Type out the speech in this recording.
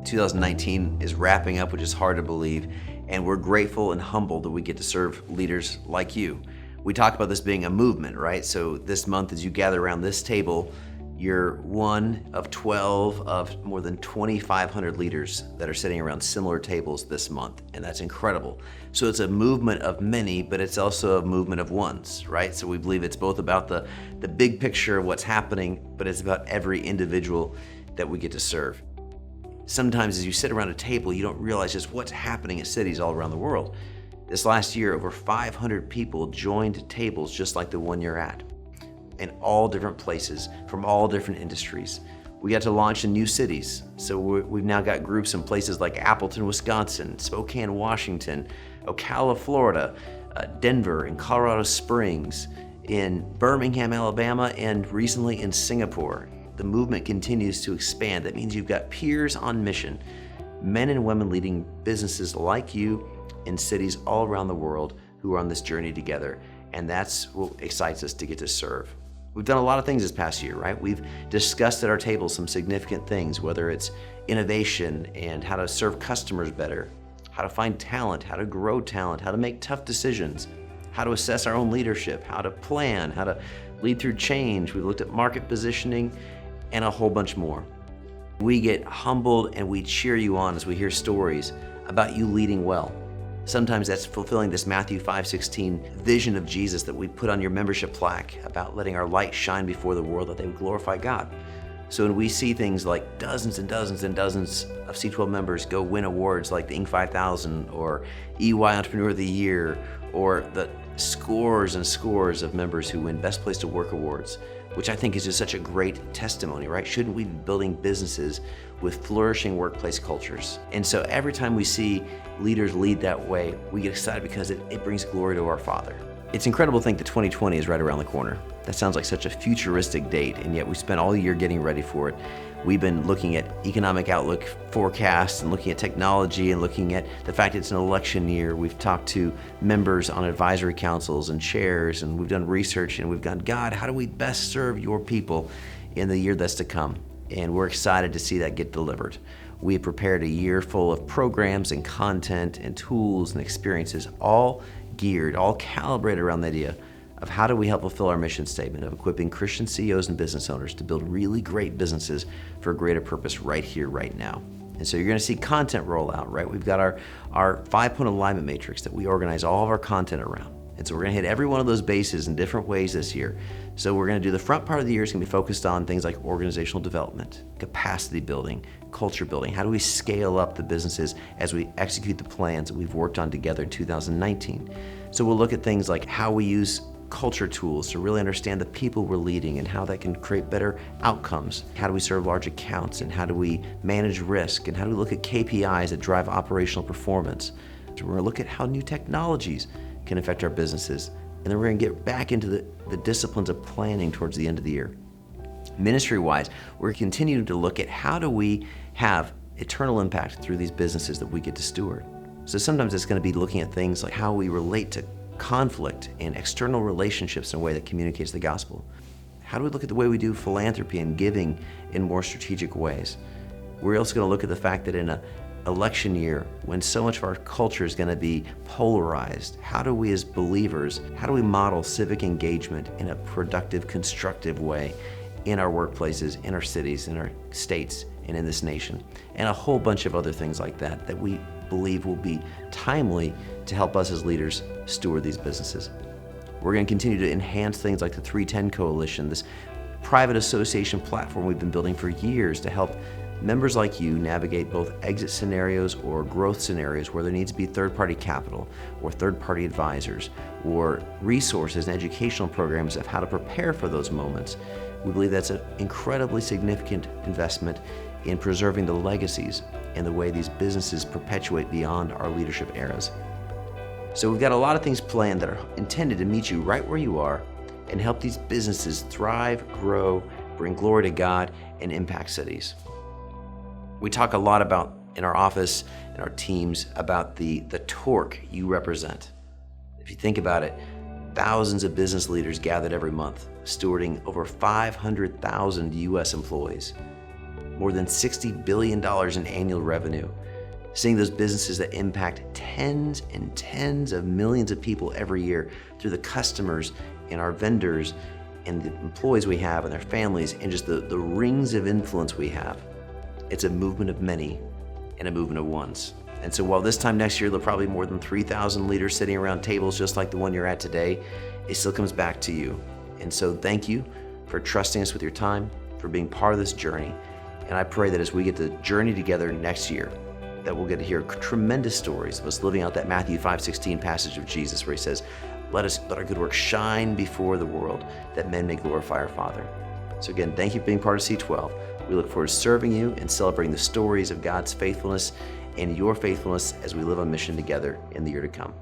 2019 is wrapping up, which is hard to believe, and we're grateful and humbled that we get to serve leaders like you. We talk about this being a movement, right? So this month, as you gather around this table, you're one of 12 of more than 2,500 leaders that are sitting around similar tables this month, and that's incredible. So it's a movement of many, but it's also a movement of ones, right? So we believe it's both about the big picture of what's happening, but it's about every individual that we get to serve. Sometimes as you sit around a table, you don't realize just what's happening at cities all around the world. This last year, over 500 people joined tables just like the one you're at, in all different places, from all different industries. We got to launch in new cities. So we've now got groups in places like Appleton, Wisconsin, Spokane, Washington, Ocala, Florida, Denver, and Colorado Springs, in Birmingham, Alabama, and recently in Singapore. The movement continues to expand. That means you've got peers on mission, men and women leading businesses like you in cities all around the world who are on this journey together. And that's what excites us to get to serve. We've done a lot of things this past year, right? We've discussed at our table some significant things, whether it's innovation and how to serve customers better, how to find talent, how to grow talent, how to make tough decisions, how to assess our own leadership, how to plan, how to lead through change. We've looked at market positioning and a whole bunch more. We get humbled and we cheer you on as we hear stories about you leading well. Sometimes that's fulfilling this Matthew 5:16 vision of Jesus that we put on your membership plaque about letting our light shine before the world that they would glorify God. So when we see things like dozens and dozens and dozens of C12 members go win awards like the Inc. 5000 or EY Entrepreneur of the Year, or the scores and scores of members who win Best Place to Work awards, which I think is just such a great testimony, right? Shouldn't we be building businesses with flourishing workplace cultures? And so every time we see leaders lead that way, we get excited because it brings glory to our Father. It's incredible to think that 2020 is right around the corner. That sounds like such a futuristic date, and yet we spent all year getting ready for it. We've been looking at economic outlook forecasts and looking at technology and looking at the fact it's an election year. We've talked to members on advisory councils and chairs, and we've done research, and we've gone, God, how do we best serve your people in the year that's to come? And we're excited to see that get delivered. We have prepared a year full of programs and content and tools and experiences, all geared, all calibrated around the idea of how do we help fulfill our mission statement of equipping Christian CEOs and business owners to build really great businesses for a greater purpose right here, right now. And so you're going to see content roll out, right? We've got our 5-point alignment matrix that we organize all of our content around. And so we're going to hit every one of those bases in different ways this year. So we're going to do the front part of the year is going to be focused on things like organizational development, capacity building, culture building. How do we scale up the businesses as we execute the plans that we've worked on together in 2019? So we'll look at things like how we use culture tools to really understand the people we're leading and how that can create better outcomes. How do we serve large accounts, and how do we manage risk, and how do we look at KPIs that drive operational performance? So we're going to look at how new technologies can affect our businesses, and then we're going to get back into the disciplines of planning towards the end of the year. Ministry-wise, we're continuing to look at how do we have eternal impact through these businesses that we get to steward. So sometimes it's going to be looking at things like how we relate to conflict and external relationships in a way that communicates the gospel. How do we look at the way we do philanthropy and giving in more strategic ways? We're also going to look at the fact that in an election year, when so much of our culture is going to be polarized, how do we as believers, how do we model civic engagement in a productive, constructive way in our workplaces, in our cities, in our states, and in this nation? And a whole bunch of other things like that that we believe will be timely to help us as leaders steward these businesses. We're going to continue to enhance things like the 310 Coalition, this private association platform we've been building for years to help members like you navigate both exit scenarios or growth scenarios where there needs to be third-party capital or third-party advisors or resources and educational programs of how to prepare for those moments. We believe that's an incredibly significant investment in preserving the legacies and the way these businesses perpetuate beyond our leadership eras. So we've got a lot of things planned that are intended to meet you right where you are and help these businesses thrive, grow, bring glory to God, and impact cities. We talk a lot about in our office and our teams about the torque you represent. If you think about it, thousands of business leaders gathered every month, stewarding over 500,000 U.S. employees. more than $60 billion in annual revenue, seeing those businesses that impact tens and tens of millions of people every year through the customers and our vendors and the employees we have and their families and just the rings of influence we have. It's a movement of many and a movement of ones. And so while this time next year, there'll probably be more than 3,000 leaders sitting around tables just like the one you're at today, it still comes back to you. And so thank you for trusting us with your time, for being part of this journey. And I pray that as we get to journey together next year, that we'll get to hear tremendous stories of us living out that Matthew 5:16 passage of Jesus where he says, let our good work shine before the world, that men may glorify our Father. So again, thank you for being part of C12. We look forward to serving you and celebrating the stories of God's faithfulness and your faithfulness as we live on mission together in the year to come.